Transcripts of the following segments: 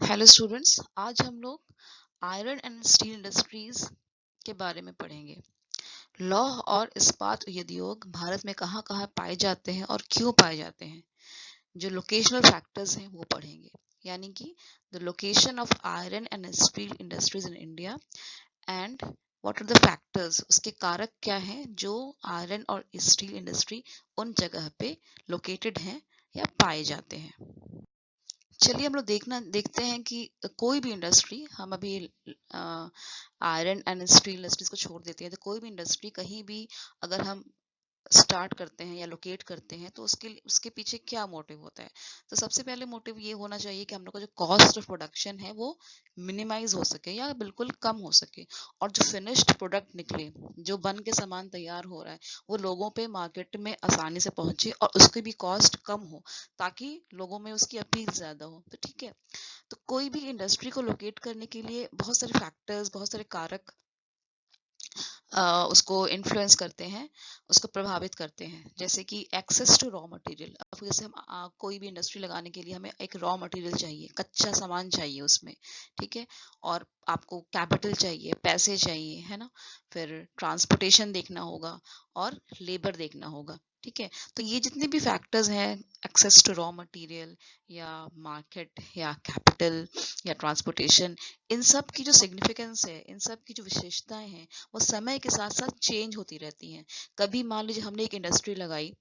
Hello students, आज हम लोग आयरन एंड स्टील इंडस्ट्रीज के बारे में पढ़ेंगे। लौह और इस्पात उद्योग भारत में कहाँ कहाँ पाए जाते हैं और क्यों पाए जाते हैं। जो लोकेशनल फैक्टर्स हैं वो पढ़ेंगे, यानी कि the location of iron and steel industries in India and what are the factors, उसके कारक क्या हैं जो आयरन और स्टील इंडस्ट्री उन जगह पे लोकेटेड हैं या पाए जाते हैं। चलिए हम लोग देखते हैं कि कोई भी इंडस्ट्री, हम अभी आयरन एंड स्टील इंडस्ट्रीज को छोड़ देते हैं, तो कोई भी इंडस्ट्री कहीं भी अगर हम स्टार्ट करते हैं या लोकेट करते हैं तो उसके पीछे क्या मोटिव होता है। तो सबसे पहले मोटिव ये होना चाहिए कि हम लोग का जो कॉस्ट ऑफ प्रोडक्शन है वो मिनिमाइज हो सके या बिल्कुल कम हो सके, और जो फिनिश्ड प्रोडक्ट निकले, जो बन के सामान तैयार हो रहा है, वो लोगों पे मार्केट में आसानी से पहुंचे और उसकी भी कॉस्ट कम हो, ताकि लोगों में उसकी अपील ज्यादा हो। तो ठीक है, तो कोई भी इंडस्ट्री को लोकेट करने के लिए बहुत सारे फैक्टर्स, बहुत सारे कारक उसको इन्फ्लुएंस करते हैं, उसको प्रभावित करते हैं। जैसे कि एक्सेस टू रॉ मटेरियल। अब जैसे हम कोई भी इंडस्ट्री लगाने के लिए हमें एक रॉ मटेरियल चाहिए, कच्चा सामान चाहिए उसमें, ठीक है, और आपको कैपिटल चाहिए, पैसे चाहिए, है ना। फिर ट्रांसपोर्टेशन देखना होगा और लेबर देखना होगा, ठीक है। तो ये जितने भी फैक्टर्स हैं, एक्सेस टू रॉ मटेरियल या मार्केट या कैपिटल या ट्रांसपोर्टेशन, इन सब की जो सिग्निफिकेंस है, इन सब की जो विशेषताएं हैं, वो समय के साथ साथ चेंज होती रहती हैं। कभी मान लीजिए हमने एक इंडस्ट्री लगाई,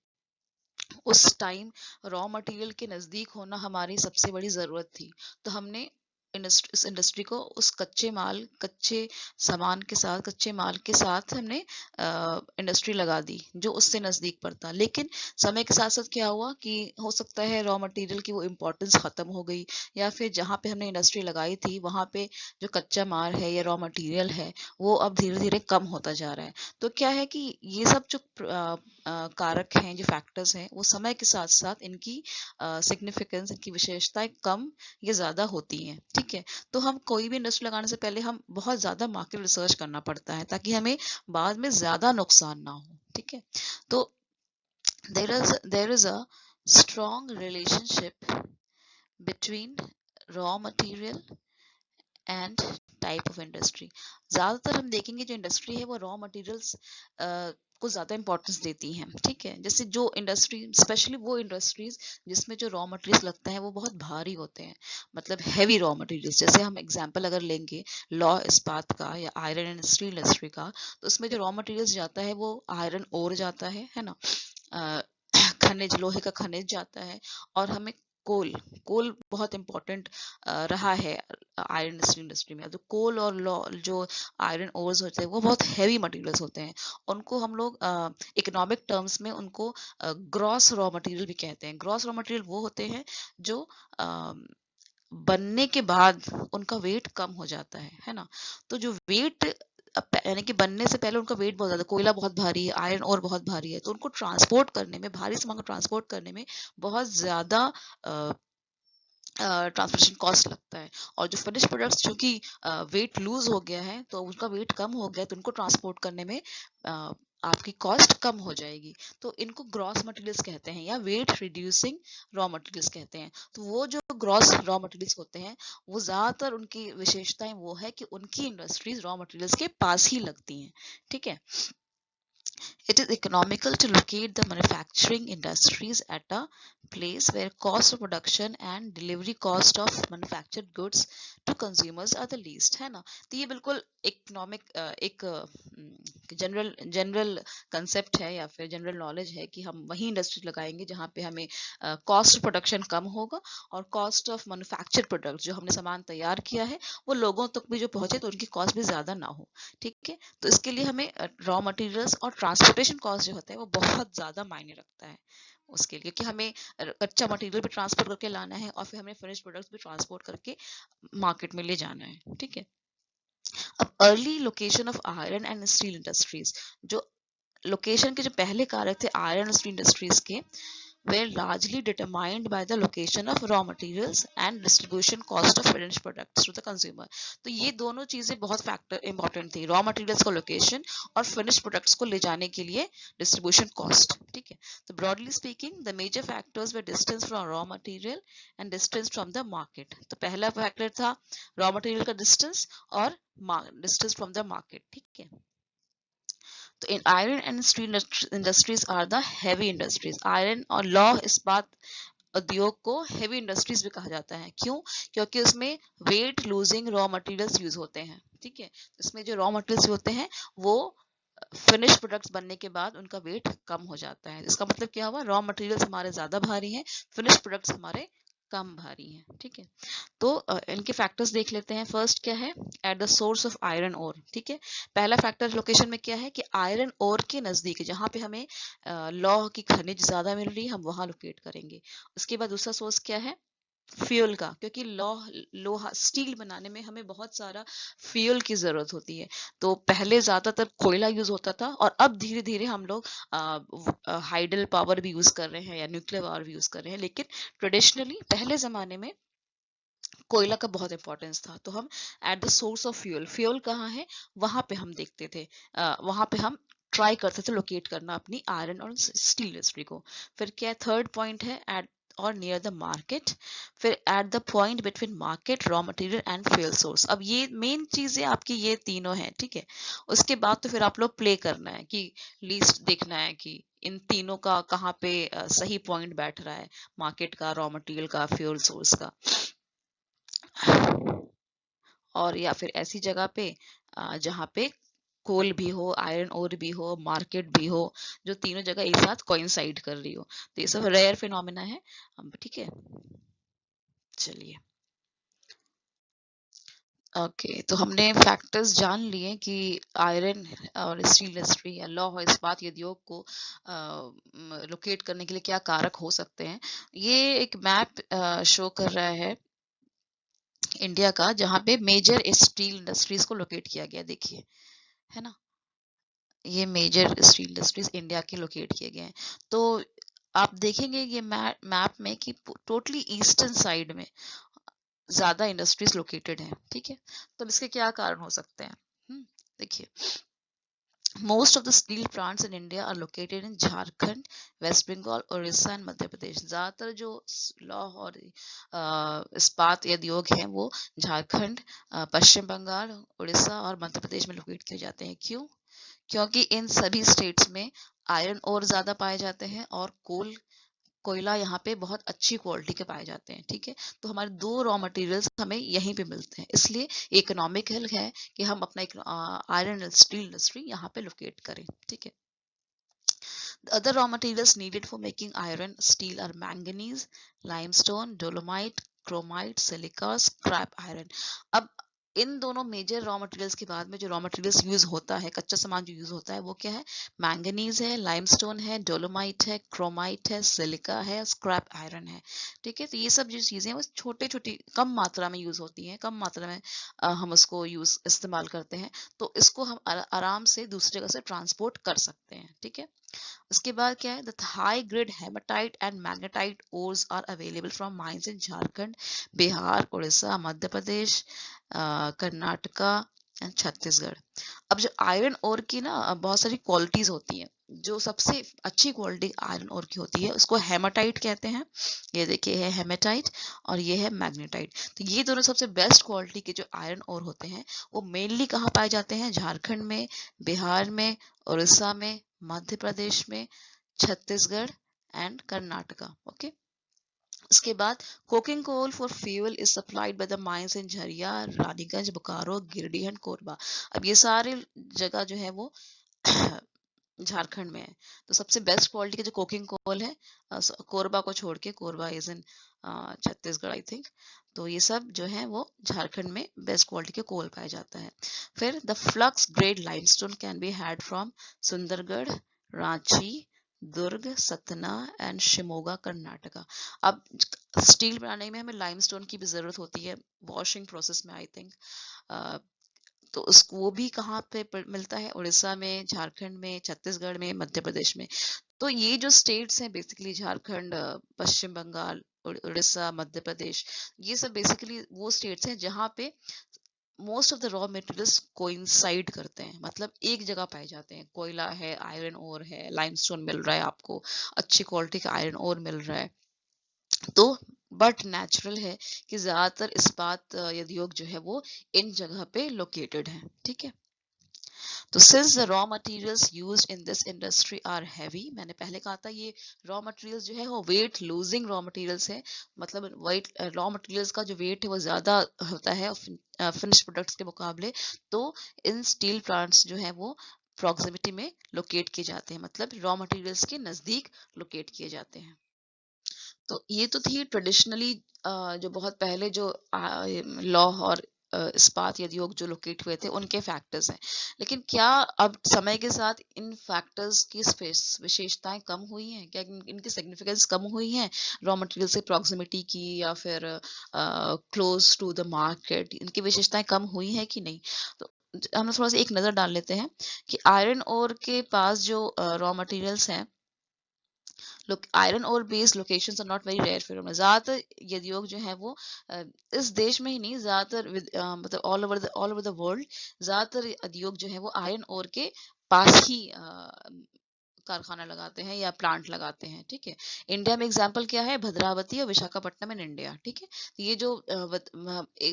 उस टाइम रॉ मटेरियल के नज़दीक होना हमारी सबसे बड़ी ज़रूरत थी, तो हमने इस इंडस्ट्री को उस कच्चे सामान के साथ, कच्चे माल के साथ हमने इंडस्ट्री लगा दी जो उससे नज़दीक पड़ता। लेकिन समय के साथ साथ क्या हुआ कि हो सकता है रॉ मटेरियल की वो इम्पोर्टेंस ख़त्म हो गई, या फिर जहाँ पे हमने इंडस्ट्री लगाई थी वहाँ पे जो कच्चा माल है या रॉ मटेरियल है वो अब धीरे धीरे कम होता जा रहा है। तो क्या है कि ये सब जो कारक हैं, जो फैक्टर्स हैं, वो समय के साथ साथ इनकी सिग्निफिकेंस, इनकी विशेषताएं कम या ज्यादा होती हैं, ठीक है। तो हम कोई भी इंडस्ट्री लगाने से पहले हम बहुत ज्यादा मार्केट रिसर्च करना पड़ता है, ताकि हमें बाद में ज्यादा नुकसान ना हो, ठीक है। तो there is a strong relationship between raw material and type of industry. ज्यादातर हम देखेंगे जो इंडस्ट्री है वो रॉ मटेरियल्स को ज्यादा इंपॉर्टेंस देती हैं, ठीक है। जैसे जो इंडस्ट्री, स्पेशली वो इंडस्ट्रीज जिसमें जो रॉ मटेरियल्स लगता है वो बहुत भारी होते हैं, मतलब हैवी रॉ मटेरियल्स। जैसे हम एग्जांपल अगर लेंगे लौह इस्पात का या आयरन एंड स्टील इंडस्ट्री का, तो उसमें जो रॉ मटेरियल्स जाता है वो आयरन ओर जाता है ना, खनिज, लोहे का खनिज जाता है। और हमें कोल कोल बहुत इंपॉर्टेंट रहा है आयरन स्टील इंडस्ट्री में। तो कोल और जो आयरन ओर्स होते हैं वो बहुत हैवी मटेरियल्स होते हैं। उनको हम लोग इकोनॉमिक टर्म्स में उनको ग्रॉस रॉ मटेरियल भी कहते हैं। ग्रॉस रॉ मटेरियल वो होते हैं जो बनने के बाद उनका वेट कम हो जाता है ना। तो जो वेट, यानी कि बनने से पहले उनका वेट बहुत ज्यादा, कोयला बहुत भारी है, आयरन और बहुत भारी है, तो उनको ट्रांसपोर्ट करने में, भारी सामान को ट्रांसपोर्ट करने में बहुत ज्यादा ट्रांसपोर्टेशन कॉस्ट लगता है। और जो फिनिश प्रोडक्ट्स, चूंकि वेट लूज हो गया है तो उनका वेट कम हो गया, तो उनको ट्रांसपोर्ट करने में आपकी कॉस्ट कम हो जाएगी। तो इनको ग्रॉस मटेरियल्स कहते हैं या वेट रिड्यूसिंग रॉ मटेरियल्स कहते हैं। तो वो जो ग्रॉस रॉ मटेरियल्स होते हैं, वो ज्यादातर उनकी विशेषताएं वो है कि उनकी इंडस्ट्रीज रॉ मटेरियल्स के पास ही लगती हैं, ठीक है। It is economical to locate the manufacturing industries at a place where cost of production and delivery cost of manufactured goods to consumers are the least, है ना। तो ये बिल्कुल इकोनॉमिक एक जनरल जनरल कंसेप्ट है या फिर जनरल नॉलेज है कि हम वही इंडस्ट्री लगाएंगे जहाँ पे हमें कॉस्ट ऑफ प्रोडक्शन कम होगा और कॉस्ट ऑफ मैन्युफैक्चर्ड प्रोडक्ट, जो हमने सामान तैयार किया है, वो लोगों तक भी जो पहुंचे तो उनकी कॉस्ट भी ज्यादा ना हो, ठीक है। तो इसके लिए हमें रॉ मटेरियल्स और ट्रांसपोर्टेशन कॉस्ट जो होता है वो बहुत ज्यादा मायने रखता है उसके लिए, क्योंकि हमें कच्चा मटेरियल भी ट्रांसपोर्ट करके लाना है और फिर हमें फिनिश प्रोडक्ट्स भी ट्रांसपोर्ट करके मार्केट में ले जाना है, ठीक है। अब early location of iron and steel industries, जो लोकेशन के जो पहले कारक थे आयरन और स्टील इंडस्ट्रीज के, were largely determined by the location of raw materials and distribution cost of finished products to the consumer. तो ये दोनों चीजें बहुत फैक्टर इंपॉर्टेंट थी, रॉ मटेरियल्स का लोकेशन और फिनिश प्रोडक्ट्स को ले जाने के लिए डिस्ट्रीब्यूशन कॉस्ट. ठीक है, तो broadly speaking the major factors were distance from raw material and distance from the market. तो पहला फैक्टर था रॉ मटेरियल का डिस्टेंस और डिस्टेंस फ्रॉम द मार्केट. ठीक है, तो इन iron and steel industries are the heavy industries. Iron और लौह इस्पात उद्योग को हेवी इंडस्ट्रीज भी कहा जाता है. क्यों? क्योंकि उसमें weight losing raw materials use होते हैं. ठीक है, इसमें जो रॉ मटेरियल्स होते हैं वो फिनिश प्रोडक्ट्स बनने के बाद उनका वेट कम हो जाता है. इसका मतलब क्या हुआ? रॉ मटेरियल्स हमारे ज्यादा भारी हैं, फिनिश प्रोडक्ट्स हमारे कम भारी हैं. ठीक है, तो इनके फैक्टर्स देख लेते हैं. फर्स्ट क्या है? At the source of iron ore. ठीक है, पहला फैक्टर लोकेशन में क्या है कि आयरन ओर के नजदीक जहां पे हमें लौह की खनिज ज्यादा मिल रही है हम वहां लोकेट करेंगे. उसके बाद दूसरा सोर्स क्या है? फ्यूल का, क्योंकि लोहा स्टील बनाने में हमें बहुत सारा फ्यूल की जरूरत होती है. तो पहले ज्यादातर कोयला यूज होता था और अब धीरे धीरे हम लोग हाइडल पावर भी यूज कर रहे हैं या न्यूक्लियर पावर भी यूज कर रहे हैं. लेकिन ट्रेडिशनली पहले जमाने में कोयला का बहुत इंपॉर्टेंस था. तो हम eight the source of fuel, fuel कहाँ है वहां पे हम देखते थे, वहां पे हम ट्राई करते थे लोकेट करना अपनी आयरन और स्टील इंडस्ट्री को. फिर क्या थर्ड पॉइंट है? एट और नियर द मार्केट. फिर at the point between market, raw material and fuel source. अब ये मेन चीजें आपकी ये तीनों हैं. ठीक है, उसके बाद तो फिर आप लोग प्ले करना है कि लीस्ट देखना है कि इन तीनों का कहाँ पे सही पॉइंट बैठ रहा है, मार्केट का, रॉ मटेरियल का, फ्यूल सोर्स का. और या फिर ऐसी जगह पे जहाँ पे कोल भी हो, आयरन ओर भी हो, मार्केट भी हो, जो तीनों जगह एक साथ कोइंसाइड कर रही हो. तो ये सब रेयर फिनोमिना है. ठीक है, चलिए. ओके, तो हमने फैक्टर्स जान लिए कि आयरन और स्टील इंडस्ट्री या लौह इस्पात उद्योग को लोकेट करने के लिए क्या कारक हो सकते हैं. ये एक मैप शो कर रहा है इंडिया का, जहाँ पे मेजर स्टील इंडस्ट्रीज को लोकेट किया गया. देखिए, है ना, ये मेजर स्टील इंडस्ट्रीज इंडिया के लोकेट किए गए हैं. तो आप देखेंगे ये मैप में कि टोटली ईस्टर्न साइड में ज्यादा इंडस्ट्रीज लोकेटेड हैं. ठीक है, तो इसके क्या कारण हो सकते हैं? देखिए, most of the steel plants in India are located in Jharkhand, West Bengal, Orissa and Madhya Pradesh. ज्यादातर जो लौह और इस्पात उद्योग हैं वो झारखंड, पश्चिम बंगाल, उड़ीसा और मध्य प्रदेश में लोकेट किए जाते हैं. क्यों? क्योंकि इन सभी स्टेट्स में आयरन ओर ज्यादा पाए जाते हैं और कोयला यहाँ पे बहुत अच्छी क्वालिटी के पाए जाते हैं. ठीक है, तो हमारे दो रॉ मटेरियल्स हमें यहीं पे मिलते हैं, इसलिए इकोनॉमिकल है कि हम अपना आयरन स्टील इंडस्ट्री यहाँ पे लोकेट करें. ठीक है, the other raw materials needed for making iron steel are manganese, limestone, dolomite, chromite, silica, scrap iron. अब इन दोनों मेजर रॉ मटेरियल्स के बाद में जो रॉ मटेरियल्स यूज होता है, कच्चा सामान जो यूज होता है वो क्या है? मैंगनीज है, लाइमस्टोन है, डोलोमाइट है, क्रोमाइट है, सिलिका है, स्क्रैप आयरन है. ठीक है, तो ये सब जो चीजें हैं वो छोटे छोटी कम मात्रा में यूज होती हैं, कम मात्रा में हम उसको यूज इस्तेमाल करते हैं. तो इसको हम आराम से दूसरी जगह से ट्रांसपोर्ट कर सकते हैं. ठीक है, उसके बाद क्या है? The high grade hematite and magnetite ores are available from mines in Jharkhand, Bihar, Orissa, Madhya Pradesh, Karnataka and Chhattisgarh. अब जो आयरन ओर की ना बहुत सारी क्वालिटीज होती हैं. जो सबसे अच्छी क्वालिटी आयरन ओर की होती है उसको हेमाटाइट कहते हैं. ये देखिए है हेमाटाइट और ये है मैग्नेटाइट. तो ये दोनों सबसे बेस्ट क्वालिटी के जो आयरन ओर होते हैं वो मेनली कहाँ पाए जाते हैं? झारखंड में, बिहार में, उड़ीसा में, मध्य प्रदेश में, छत्तीसगढ़ एंड कर्नाटका. ओके, उसके बाद coking coal for fuel is supplied by the mines in Jharia, Raniganj, Bokaro, Giridih and Korba. अब ये सारे जगह जो है वो झारखंड में है. तो सबसे बेस्ट क्वालिटी का जो कोकिंग कोल है, कोरबा को छोड़ के, Korba is in Chhattisgarh I think. तो ये सब जो है वो झारखंड में बेस्ट क्वालिटी के कोल पाया जाता है. फिर the flux grade limestone can be had from Sundargarh, Ranchi, Durg, Satna and Shimoga, Karnataka. अब स्टील बनाने में हमें लाइमस्टोन की भी जरूरत होती है वॉशिंग प्रोसेस में आई थिंक. तो उसको वो भी कहाँ पे मिलता है? उड़ीसा में, झारखंड में, छत्तीसगढ़ में, मध्य प्रदेश में. तो ये जो स्टेट्स हैं बेसिकली झारखंड, पश्चिम बंगाल, उड़ीसा, मध्य प्रदेश, ये सब बेसिकली वो स्टेट्स हैं जहाँ पे most of the raw materials coincide करते हैं, मतलब एक जगह पाए जाते हैं। कोयला है, आयरन ओर है, लाइमस्टोन मिल रहा है आपको, अच्छी क्वालिटी का आयरन ओर मिल रहा है। तो बट नेचुरल है कि ज्यादातर इस्पात उद्योग जो है वो इन जगह पे लोकेटेड है, ठीक है। तो since the raw materials used in this industry are heavy, मैंने पहले कहा था ये रॉ मटेरियल्स जो है वो वेट लूजिंग रॉ मटेरियल्स है, मतलब वेट रॉ मटेरियल्स का जो वेट है वो ज्यादा होता है फिनिश प्रोडक्ट्स के मुकाबले। तो इन स्टील प्लांट्स जो है वो प्रॉक्सिमिटी में लोकेट किए जाते हैं, मतलब रॉ मटेरियल्स के नजदीक लोकेट किए जाते हैं। तो ये तो थी ट्रेडिशनली जो बहुत पहले जो लॉ और इस्पात उद्योग जो लोकेट हुए थे उनके फैक्टर्स हैं। लेकिन क्या अब समय के साथ इन फैक्टर्स की विशेषताएं कम हुई हैं? क्या इनकी सिग्निफिकेंस कम हुई है रॉ मटेरियल से प्रॉक्सिमिटी की, या फिर क्लोज टू द मार्केट, इनकी विशेषताएं कम हुई है कि नहीं? तो हम थोड़ा सा एक नजर डाल लेते हैं कि आयरन ओर के पास जो रॉ मटेरियल्स हैं, लोग आयरन और based locations are not very rare phenomena. ज्यादातर उद्योग जो है वो इस देश में ही नहीं, ज्यादातर मतलब ऑल ओवर द वर्ल्ड ज्यादातर उद्योग जो है वो आयरन और के पास ही कारखाना लगाते हैं या प्लांट लगाते हैं, ठीक है। इंडिया में एग्जांपल क्या है? भद्रावती और विशाखापट्टनम इन इंडिया, ठीक है। तो ये जो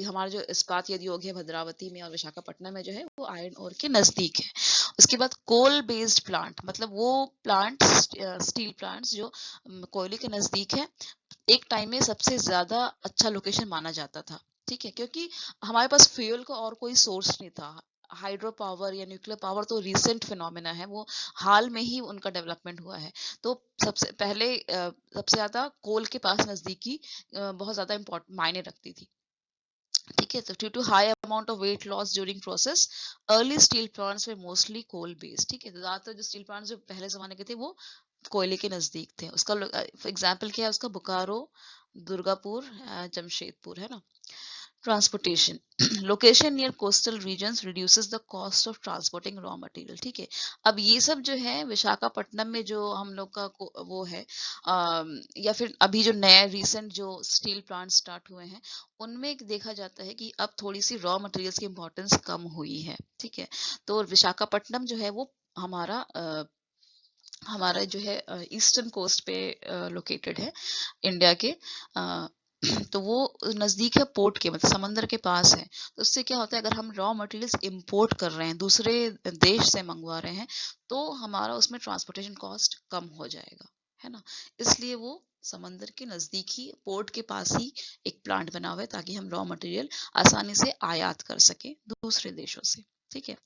हमारा जो इस्पात उद्योग है भद्रावती में और विशाखापट्टनम में जो है वो आयरन ओर के नजदीक है। उसके बाद कोल बेस्ड प्लांट, मतलब वो प्लांट स्टील प्लांट्स जो कोयले के नजदीक है, एक टाइम में सबसे ज्यादा अच्छा लोकेशन माना जाता था, ठीक है, क्योंकि हमारे पास फ्यूल का और कोई सोर्स नहीं था। हाइड्रो पावर या न्यूक्लियर पावर तो रिसेंट फिनोमेना है, वो हाल में ही उनका डेवलपमेंट हुआ है। तो सबसे पहले सबसे ज्यादा कोल के पास नजदीकी बहुत ज्यादा इम्पोर्टेंट मायने रखती थी, ठीक है। तो due to high amount of weight loss during process, early steel plants वे मोस्टली कोल बेस्ड, ठीक है। तो ज्यादातर जो स्टील प्लांट्स जो पहले जमाने के थे वो कोयले के नजदीक थे। उसका एग्जाम्पल क्या है उसका? बोकारो, दुर्गापुर, जमशेदपुर, है ना। Transportation, location near coastal regions reduces the cost of transporting raw material, ठीक है। अब ये सब जो है विशाखापट्टनम में जो हम लोग का वो है, या फिर अभी जो नए रिसेंट जो स्टील प्लांट स्टार्ट हुए हैं उनमें देखा जाता है कि अब थोड़ी सी रॉ मटेरियल्स की इम्पोर्टेंस कम हुई है, ठीक है। तो विशाखापट्टनम जो है वो हमारा जो है ईस्टर्न कोस्ट पे लोकेटेड है इंडिया के। तो वो नजदीक है पोर्ट के, मतलब समंदर के पास है। तो उससे क्या होता है, अगर हम रॉ मटेरियल्स इंपोर्ट कर रहे हैं, दूसरे देश से मंगवा रहे हैं, तो हमारा उसमें ट्रांसपोर्टेशन कॉस्ट कम हो जाएगा, है ना। इसलिए वो समंदर के नजदीक ही पोर्ट के पास ही एक प्लांट बना हुआ है, ताकि हम रॉ मटेरियल आसानी से आयात कर सके दूसरे देशों से, ठीक है।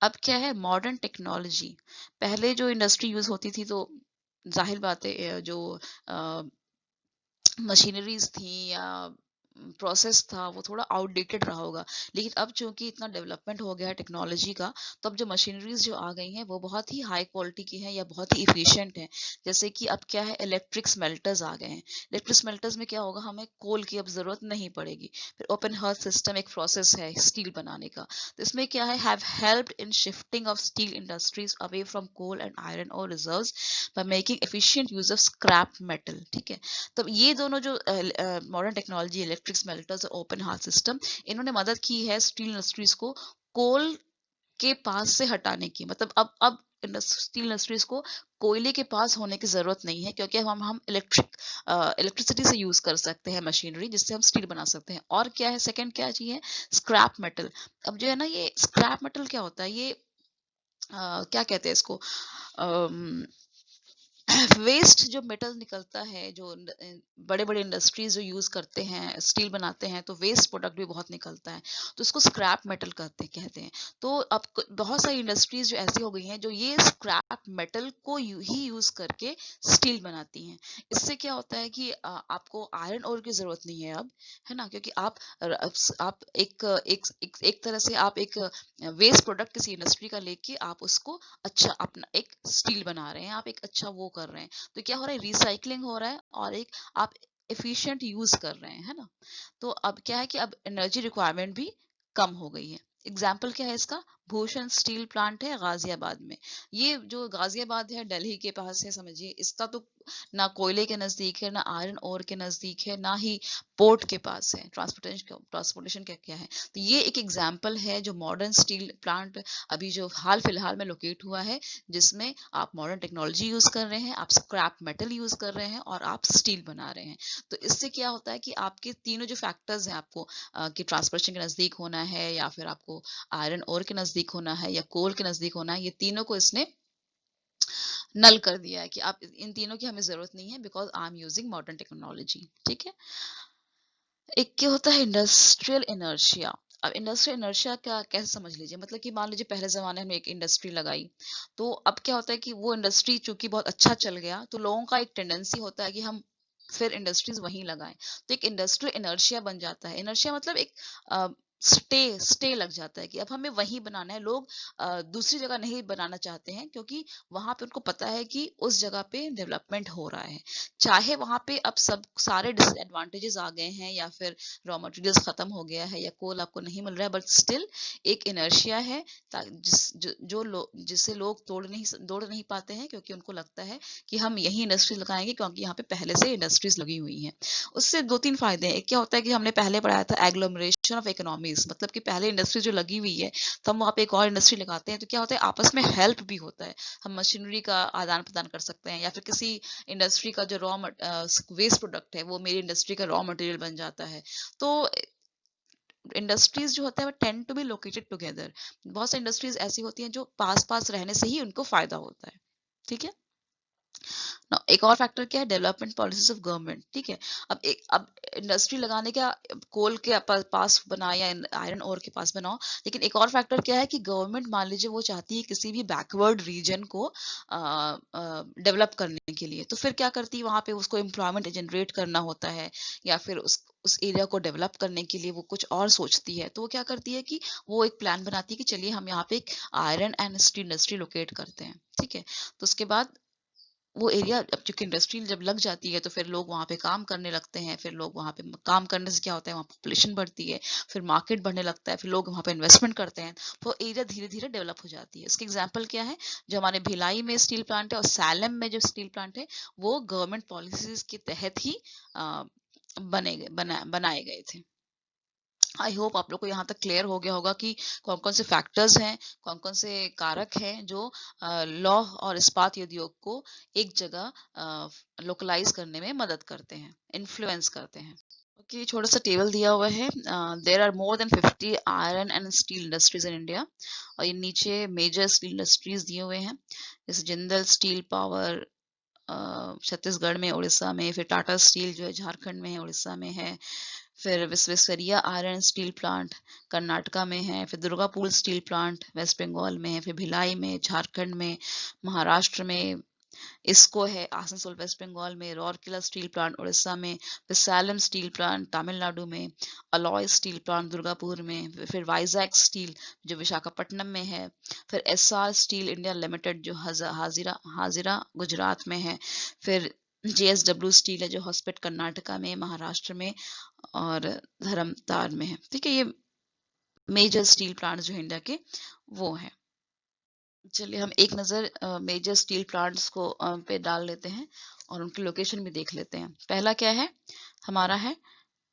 अब क्या है? Modern technology. पहले जो इंडस्ट्री यूज होती थी तो जाहिर बात है जो मशीनरीज थी या प्रोसेस था वो थोड़ा आउटडेटेड रहा होगा। लेकिन अब चूंकि इतना डेवलपमेंट हो गया है टेक्नोलॉजी का, तो अब जो मशीनरीज जो आ गई हैं वो बहुत ही हाई क्वालिटी की हैं या बहुत ही इफिशिएंट हैं। जैसे कि अब क्या है, इलेक्ट्रिक स्मेल्टर्स आ गए हैं। इलेक्ट्रिक स्मेल्टर्स में क्या होगा, हमें कोल की अब जरूरत नहीं पड़ेगी। फिर ओपन हर्थ सिस्टम एक प्रोसेस है स्टील बनाने का, तो इसमें क्या है, have helped in shifting of steel industries away from coal and iron ore reserves by making efficient use of scrap metal, ठीक है। तो ये दोनों जो मॉडर्न टेक्नोलॉजी, इलेक्ट्रिक स्मेल्टर्स और ओपन हार्ट सिस्टम, इन्होंने मदद की है स्टील इंडस्ट्रीज को कोल के पास से हटाने की। मतलब अब स्टील इंडस्ट्रीज को कोयले के पास होने की जरूरत नहीं है, क्योंकि हम इलेक्ट्रिसिटी से यूज कर सकते हैं मशीनरी, जिससे हम स्टील बना सकते हैं। और क्या है, सेकंड क्या चीज है, स्क्रैप मेटल। अब जो है ना, ये स्क्रैप मेटल क्या होता है, ये क्या कहते हैं इसको, वेस्ट जो मेटल निकलता है, जो बड़े बड़े इंडस्ट्रीज जो यूज करते हैं स्टील बनाते हैं, तो वेस्ट प्रोडक्ट भी बहुत निकलता है, तो उसको स्क्रैप मेटल कहते हैं। तो अब बहुत सारी इंडस्ट्रीज जो ऐसी हो गई हैं जो ये स्क्रैप मेटल को ही यूज करके स्टील बनाती हैं। इससे क्या होता है कि आपको आयरन ओर की जरूरत नहीं है अब, है ना, क्योंकि आप एक तरह से आप एक वेस्ट प्रोडक्ट किसी इंडस्ट्री का लेके आप उसको अच्छा अपना एक स्टील बना रहे हैं, आप एक अच्छा वो कर रहे हैं। तो क्या हो रहा है, रिसाइकलिंग हो रहा है और एक आप एफिशिएंट यूज कर रहे हैं, है ना। तो अब क्या है कि अब एनर्जी रिक्वायरमेंट भी कम हो गई है। एग्जाम्पल क्या है इसका, भूषण स्टील प्लांट है गाजियाबाद में। ये जो गाजियाबाद है दिल्ली के पास है, समझिए इसका तो ना कोयले के नजदीक है, ना आयरन ओर के नजदीक है, ना ही पोर्ट के पास है। ट्रांसपोर्टेशन क्या क्या है। तो ये एक एग्जांपल है जो मॉडर्न स्टील प्लांट अभी जो हाल फिलहाल में लोकेट हुआ है, जिसमें आप मॉडर्न टेक्नोलॉजी यूज कर रहे हैं, आप स्क्रैप मेटल यूज कर रहे हैं और आप स्टील बना रहे हैं। तो इससे क्या होता है कि आपके तीनों जो फैक्टर्स हैं आपको कि ट्रांसपोर्टेशन के नजदीक होना है, या फिर आपको आयरन ओर के नजदीक होना है, या कोल के नजदीक होना है, ये तीनों को इसने नल कर दिया है कि आप इन तीनों की हमें जरूरत नहीं है, because I am using modern technology. ठीक है। एक क्या होता है इंडस्ट्रियल इनर्शिया। अब इंडस्ट्रियल इनर्शिया क्या कैसे समझ लीजिए, मतलब कि मान लीजिए पहले जमाने में एक इंडस्ट्री लगाई, तो अब क्या होता है कि वो इंडस्ट्री चूंकि बहुत अच्छा चल गया, तो लोगों का एक टेंडेंसी होता है कि हम फिर इंडस्ट्रीज वहीं लगाएं। तो एक इंडस्ट्रियल इनर्शिया बन जाता है। इनर्शिया मतलब एक स्टे स्टे लग जाता है कि अब हमें वहीं बनाना है। लोग दूसरी जगह नहीं बनाना चाहते हैं, क्योंकि वहां पे उनको पता है कि उस जगह पे डेवलपमेंट हो रहा है। चाहे वहां पे अब सब सारे डिसएडवांटेजेस आ गए हैं, या फिर रॉ मटेरियल्स खत्म हो गया है, या कोल आपको नहीं मिल रहा है, बट स्टिल एक इनर्शिया है जिसे लोग तोड़ नहीं पाते हैं, क्योंकि उनको लगता है कि हम यही इंडस्ट्रीज लगाएंगे, क्योंकि यहाँ पे पहले से इंडस्ट्रीज लगी हुई हैं। उससे दो तीन फायदे हैं। एक क्या होता है कि हमने पहले पढ़ाया था एग्लोमरेशन ऑफ इकोनॉमीज, मतलब कि पहले इंडस्ट्री जो लगी हुई है, तो हम वहाँ पे एक और इंडस्ट्री लगाते हैं, तो क्या होता है आपस में हेल्प भी होता है। हम मशीनरी का आदान प्रदान कर सकते हैं, या फिर किसी इंडस्ट्री का जो रॉ वेस्ट प्रोडक्ट है वो मेरी इंडस्ट्री का रॉ मटेरियल बन जाता है। तो इंडस्ट्रीज जो होता है वो tend to be located together. बहुत सी इंडस्ट्रीज ऐसी होती हैं जो पास पास रहने से ही उनको फायदा होता है। ठीक है। Now, एक और फैक्टर क्या है, डेवलपमेंट पॉलिसीज ऑफ गवर्नमेंट। ठीक है। अब इंडस्ट्री लगाने का कोल के पास बनाए या आयरन ओर के पास बनाओ, लेकिन एक और फैक्टर क्या है कि गवर्नमेंट मान लीजिए वो चाहती है किसी भी बैकवर्ड रीजन को डेवलप करने के लिए, तो फिर क्या करती है वहां पे उसको एम्प्लॉयमेंट जनरेट करना होता है, या फिर उस एरिया को डेवलप करने के लिए वो कुछ और सोचती है। तो वो क्या करती है कि वो एक प्लान बनाती है कि चलिए हम यहाँ पे एक iron and steel industry locate करते हैं। ठीक है। तो उसके बाद वो एरिया, अब चूंकि इंडस्ट्री जब लग जाती है, तो फिर लोग वहां पे काम करने लगते हैं। फिर लोग वहां पे काम करने से क्या होता है, वहाँ पॉपुलेशन बढ़ती है, फिर मार्केट बढ़ने लगता है, फिर लोग वहां पे इन्वेस्टमेंट करते हैं, तो एरिया धीरे धीरे डेवलप हो जाती है। इसके एग्जाम्पल क्या है, जो हमारे भिलाई में स्टील प्लांट है और सैलम में जो स्टील प्लांट है, वो गवर्नमेंट पॉलिसीज के तहत ही बनाए गए थे। आई होप आप लोग को यहाँ तक क्लियर हो गया होगा कि कौन कौन से फैक्टर्स हैं, कौन कौन से कारक हैं जो लॉ और इस्पात उद्योग को एक जगह लोकलाइज करने में मदद करते हैं, इन्फ्लुएंस करते हैं। ओके, छोटा सा टेबल दिया हुआ है। There are more than 50 iron and steel industries in India, और ये नीचे मेजर स्टील इंडस्ट्रीज दिए हुए हैं, जैसे जिंदल स्टील पावर छत्तीसगढ़ में, उड़ीसा में, फिर टाटा स्टील जो है झारखंड में है, उड़ीसा में है, फिर Visvesvaraya iron steel plant Karnataka में है, फिर दुर्गापुर स्टील प्लांट वेस्ट बंगाल में है, फिर भिलाई में झारखंड में, महाराष्ट्र में इसको है, आसनसोल वेस्ट बंगाल में, राउरकेला स्टील प्लांट उड़ीसा में, फिर सैलम स्टील प्लांट तमिलनाडु में, अलॉय स्टील प्लांट दुर्गापुर में, फिर वाइजैक स्टील जो विशाखापट्टनम में है, फिर एसआर स्टील इंडिया लिमिटेड जो हाजिरा हाजिरा गुजरात में है, फिर जेएसडब्ल्यू स्टील है जो हॉस्पिट कर्नाटका में, महाराष्ट्र में, और धर्मतार में है। ठीक है। ये मेजर स्टील प्लांट जो इंडिया के वो है। चलिए हम एक नज़र मेजर स्टील प्लांट्स को पे डाल लेते हैं और उनकी लोकेशन भी देख लेते हैं। पहला क्या है, हमारा है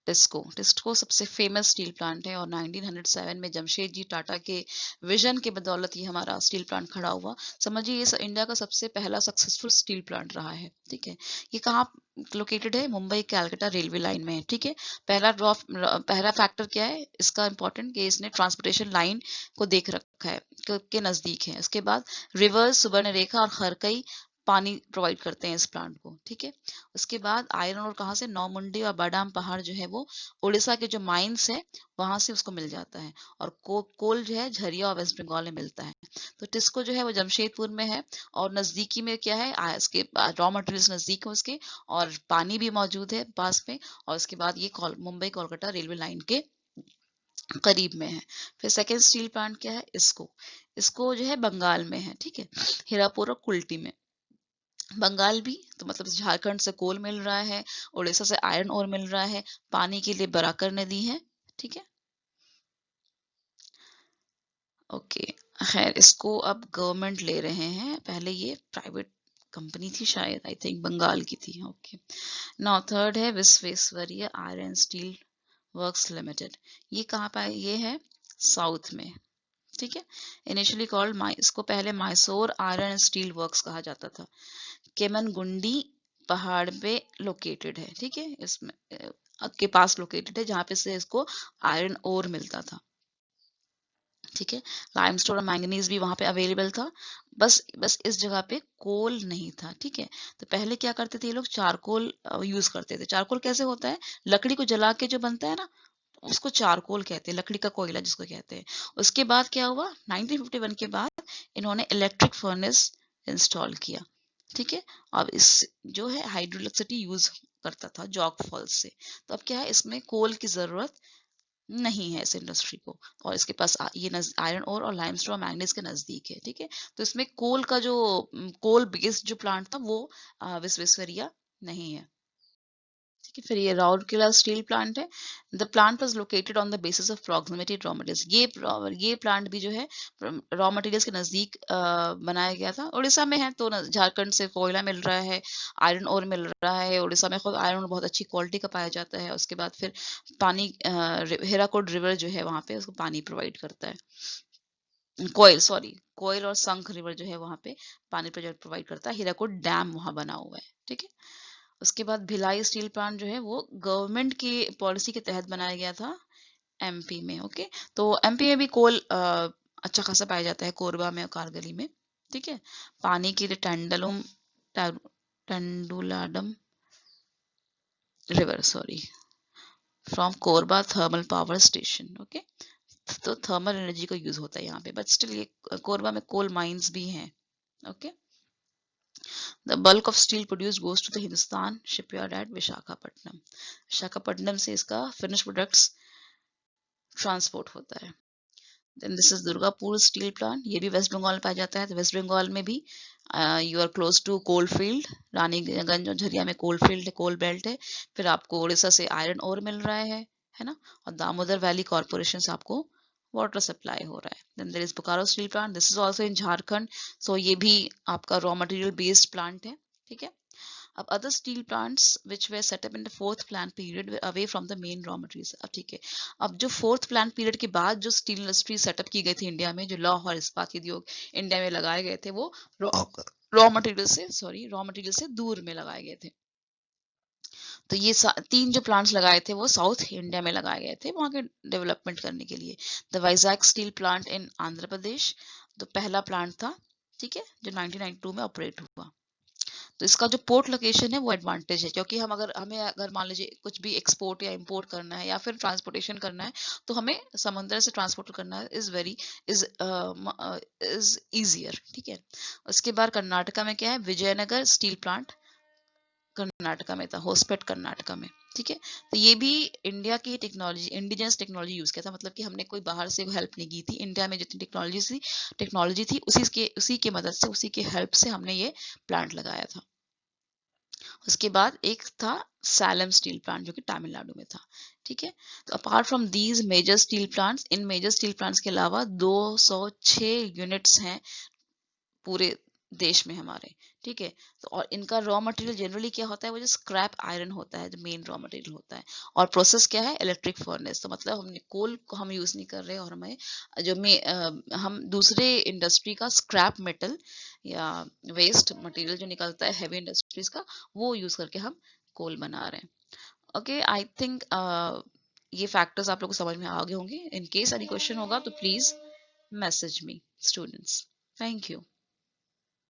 टिस्को। टिस्को सबसे फेमस स्टील प्लांट है, और 1907 में जमशेदजी टाटा के विजन के बदौलत ये हमारा स्टील प्लांट खड़ा हुआ। समझिए ये इंडिया का सबसे पहला सक्सेसफुल स्टील प्लांट रहा है। ठीक है। ये कहाँ लोकेटेड है, मुंबई कैलकाटा रेलवे लाइन में है। ठीक है। पहला फैक्टर क्या है इसका इंपॉर्टेंट, कि इसने ट्रांसपोर्टेशन लाइन को देख रखा है, के नजदीक है। उसके बाद रिवर्स सुवर्णरेखा और खरकई पानी प्रोवाइड करते हैं इस प्लांट को। ठीक है। उसके बाद आयरन और कहाँ से, नौमुंडी और बादाम पहाड़ जो है वो उड़ीसा के जो माइंस है वहां से उसको मिल जाता है, और कोल जो है झरिया और वेस्ट बंगाल में मिलता है। तो टिस्को जो है वो जमशेदपुर में है, और नजदीकी में क्या है, इसके रॉ मटेरियल्स नजदीक है उसके, और पानी भी मौजूद है पास में, और उसके बाद ये मुंबई कोलकाता रेलवे लाइन के करीब में है। फिर सेकेंड स्टील प्लांट क्या है, इसको जो है बंगाल में है। ठीक है। हीरापुर और कुल्टी में। बंगाल भी तो मतलब झारखंड से कोल मिल रहा है, उड़ीसा से आयरन ओर मिल रहा है, पानी के लिए बराकर नदी है। ठीक है। ओके। खैर इसको अब गवर्नमेंट ले रहे हैं, पहले ये प्राइवेट कंपनी थी शायद, आई थिंक बंगाल की थी। ओके, नाउ थर्ड है Visvesvaraya iron steel works limited. ये कहाँ पे है? ये है साउथ में, ठीक है। इनिशियली कॉल्ड इसको पहले मैसूर आयरन स्टील वर्क्स कहा जाता था। केमनगुंडी पहाड़ पे लोकेटेड है, ठीक है, इसमें के पास लोकेटेड है, जहाँ पे से इसको आयरन ओर मिलता था, ठीक है। लाइमस्टोन और मैंगनीज भी वहां पे अवेलेबल था, बस इस जगह पे कोल नहीं था, ठीक है। तो पहले क्या करते थे ये लोग, चारकोल यूज करते थे। चारकोल कैसे होता है, लकड़ी को जला के जो बनता है ना, उसको चारकोल कहते हैं, लकड़ी का कोयला जिसको कहते हैं। उसके बाद क्या हुआ, 1951 के बाद इन्होंने इलेक्ट्रिक फर्नेस इंस्टॉल किया, ठीक है। अब इस जो है हाइड्रोइलेक्ट्रिसिटी यूज करता था जॉग फॉल्स से। तो अब क्या है, इसमें कोल की जरूरत नहीं है इस इंडस्ट्री को, और इसके पास ये आयरन ओर और लाइमस्टोन मैंगनीज के नजदीक है, ठीक है। तो इसमें कोल का जो कोल बेस्ड जो प्लांट था वो विश्वेश्वरैया नहीं है, ठीक है। फिर ये राउरकेला स्टील प्लांट है। The plant was located on the basis of proximity raw materials. ये प्लांट भी जो है रॉ मटेरियल्स के नजदीक बनाया गया था। उड़ीसा में है, तो झारखंड से कोयला मिल रहा है, आयरन ओर मिल रहा है। उड़ीसा में खुद आयरन बहुत अच्छी क्वालिटी का पाया जाता है। उसके बाद फिर पानी, हीराकुड रिवर जो है वहां पे उसको पानी प्रोवाइड करता है। कोयल और शंख रिवर जो है वहां पे पानी प्रोवाइड करता है। हीराकुड डैम वहां बना हुआ है, ठीक है। उसके बाद भिलाई स्टील प्लांट जो है वो गवर्नमेंट की पॉलिसी के तहत बनाया गया था एमपी में, ओके। तो एमपी में भी कोल अच्छा खासा पाया जाता है, कोरबा में और कारगिली में, ठीक है। पानी के लिए टेंडुलाडम river, sorry, from Korba thermal power station, okay. तो थर्मल एनर्जी का यूज होता है यहाँ पे, बट स्टिल ये कोरबा में कोल माइंस भी हैं, okay. The bulk of steel produced goes to the Hindustan shipyard at Visakhapatnam. Visakhapatnam से इसका फिनिश प्रोडक्ट्स ट्रांसपोर्ट होता है। Then this is Durgapur steel plant, ये भी वेस्ट बंगाल में पाया जाता है। तो वेस्ट बंगाल में भी you are close to coal field, Raniganj और झरिया में कोल फील्ड है, कोल बेल्ट है। फिर आपको उड़ीसा से आयरन ओर मिल रहा है ना, और दामोदर वैली कॉर्पोरेशन से आपको वाटर सप्लाई हो रहा है। Then there is Bokaro steel plant, this is also in Jharkhand. So ये भी आपका रॉ मटेरियल बेस्ड प्लांट है, ठीक है। अब other steel plants which way setup in the fourth plan period away from the main raw materials, अब ठीक है। अब जो फोर्थ प्लान पीरियड के बाद जो स्टील इंडस्ट्री सेटअप की गई थी इंडिया में, जो लौह और इस्पात उद्योग इंडिया में लगाए गए थे, वो रॉ मटेरियल से दूर में लगाए गए थे। तो ये तीन जो प्लांट्स लगाए थे वो साउथ इंडिया में लगाए गए थे वहां के डेवलपमेंट करने के लिए। The Vizag steel plant in Andhra Pradesh, तो पहला प्लांट था, ठीक है, जो 1992 में ऑपरेट हुआ। तो इसका जो पोर्ट लोकेशन है वो एडवांटेज है, क्योंकि हमें अगर मान लीजिए कुछ भी एक्सपोर्ट या इंपोर्ट करना है या फिर ट्रांसपोर्टेशन करना है, तो हमें समुद्र से ट्रांसपोर्ट करना है इज इजियर, ठीक है। उसके बाद कर्नाटका में क्या है, विजयनगर स्टील प्लांट कर्नाटका में था, होस्पेट कर्नाटका में, ठीक है। तो ये भी इंडिया की टेक्नोलॉजी, इंडिजिनस टेक्नोलॉजी यूज किया था, मतलब कि हमने कोई बाहर से हेल्प नहीं की थी। इंडिया में जितनी टेक्नोलॉजी थी उसी के मदद से, उसी के हेल्प से हमने ये प्लांट लगाया था। उसके बाद एक था सैलम स्टील प्लांट जो कि तमिलनाडु में था, ठीक है। तो apart from these major steel plants, इन मेजर स्टील प्लांट्स के अलावा 206 यूनिट्स हैं पूरे देश में हमारे, ठीक है। तो और इनका रॉ मटेरियल जनरली क्या होता है, वो जो स्क्रैप आयरन होता है, जो मेन रॉ मटेरियल होता है। और प्रोसेस क्या है, इलेक्ट्रिक फर्नेस। तो मतलब हमने कोल को हम यूज नहीं कर रहे, और हमें हम दूसरे इंडस्ट्री का स्क्रैप मेटल या वेस्ट मटेरियल जो निकलता है हैवी इंडस्ट्रीज का, वो यूज करके हम कोल बना रहे हैं। ओके, आई थिंक ये फैक्टर्स आप लोग को समझ में आ गए होंगे। इन केस एनी क्वेश्चन होगा तो please message me students. Thank you.